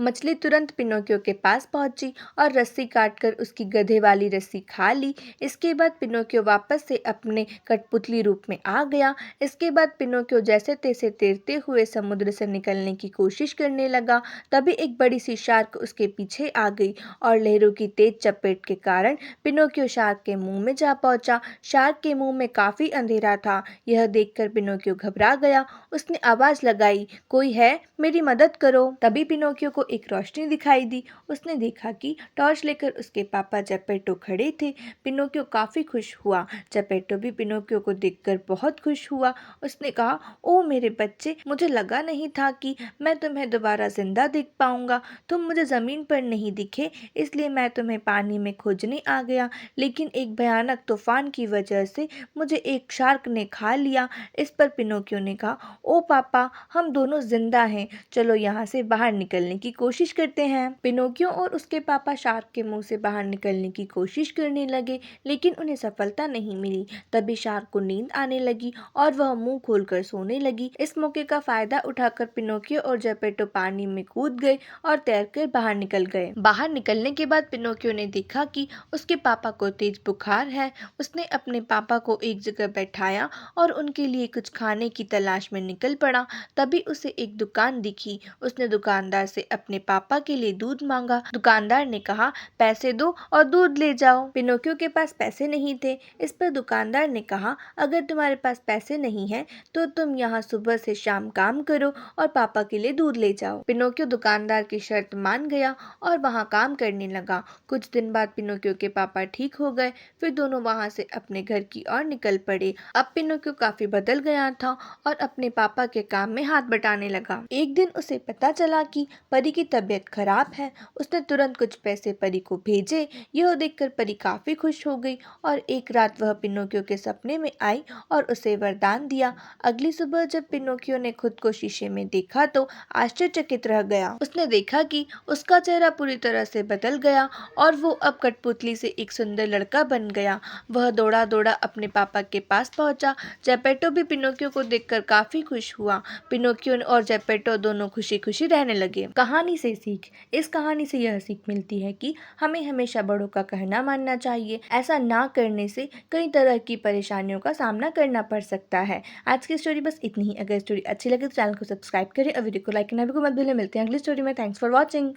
मछली तुरंत पिनोकियो के पास पहुंची और रस्सी काटकर उसकी गधे वाली रस्सी खा ली। इसके बाद पिनोकियो वापस से अपने कठपुतली रूप में आ गया। इसके बाद पिनोकियो जैसे तैसे तैरते हुए समुद्र से निकलने की कोशिश करने लगा। तभी एक बड़ी सी शार्क उसके पीछे आ गई और लहरों की तेज चपेट के कारण पिनोकियो शार्क के मुंह में जा पहुंचा। शार्क के मुंह में काफी अंधेरा था। यह देखकर पिनोकियो घबरा गया। उसने आवाज लगाई, कोई है, मेरी मदद करो। तभी पिनोकियो को एक रोशनी दिखाई दी। उसने देखा कि टॉर्च लेकर उसके पापा जेपेटो खड़े थे। पिनोकियो काफी खुश हुआ। जेपेटो भी पिनोकियो को देखकर बहुत खुश हुआ। उसने कहा, ओ मेरे बच्चे, मुझे लगा नहीं था कि मैं तुम्हें दोबारा जिंदा देख पाऊंगा। तुम मुझे जमीन पर नहीं दिखे, इसलिए मैं तुम्हें पानी में खोजने आ गया, लेकिन एक भयानक तूफान की वजह से मुझे एक शार्क ने खा लिया। इस पर पिनोकियो ने कहा, ओ पापा, हम दोनों जिंदा हैं, चलो यहाँ से बाहर निकलने की कोशिश करते हैं। पिनोकियो और उसके पापा शार्क के मुंह से बाहर निकलने की कोशिश करने लगे, लेकिन उन्हें सफलता नहीं मिली। तभी शार्क को नींद आने लगी और वह मुंह खोलकर सोने लगी। इस मौके का फायदा उठाकर पिनोकियो और जेपेटो पानी में कूद गए और तैरकर बाहर निकल गए। बाहर निकलने के बाद पिनोकियो ने देखा कि उसके पापा को तेज बुखार है। उसने अपने पापा को एक जगह बैठाया और उनके लिए कुछ खाने की तलाश में निकल पड़ा। तभी उसे एक दुकान दिखी। उसने दुकानदार से अपने पापा के लिए दूध मांगा। दुकानदार ने कहा, पैसे दो और दूध ले जाओ। पिनोकियो के पास पैसे नहीं थे। इस पर दुकानदार ने कहा, अगर तुम्हारे पास पैसे नहीं है तो तुम यहाँ सुबह से शाम काम करो और पापा के लिए दूध ले जाओ। पिनोकियो दुकानदार की शर्त मान गया और वहाँ काम करने लगा। कुछ दिन बाद पिनोकियो के पापा ठीक हो गए। फिर दोनों वहाँ से अपने घर की ओर निकल पड़े। अब पिनोकियो काफी बदल गया था और अपने पापा के काम में हाथ बटाने लगा। एक दिन उसे पता चला कि परी की तबीयत खराब है। उसने तुरंत कुछ पैसे परी को भेजे। यह देखकर परी काफी खुश हो गई और एक रात वह पिनोकियो के सपने में आई और उसे वरदान दिया। अगली सुबह जब पिनोकियो ने खुद को शीशे में देखा तो आश्चर्यचकित रह गया। उसने देखा कि उसका चेहरा पूरी तरह से बदल गया और वो अब कठपुतली से एक सुंदर लड़का बन गया। वह दौड़ा दौड़ा अपने पापा के पास पहुंचा। जेपेटो भी पिनोकियो को देखकर काफी खुश हुआ। पिनोकियो और जेपेटो दोनों खुशी खुशी रहने लगे। कहानी से सीख। इस कहानी से यह सीख मिलती है कि हमें हमेशा बड़ों का कहना मानना चाहिए। ऐसा ना करने से कई तरह की परेशानियों का सामना करना पड़ सकता है। आज की स्टोरी बस इतनी ही। अगर स्टोरी अच्छी लगे तो चैनल को सब्सक्राइब करें और वीडियो को लाइक करना भी मत भूलें। मिलते हैं अगली स्टोरी में। Thanks for watching.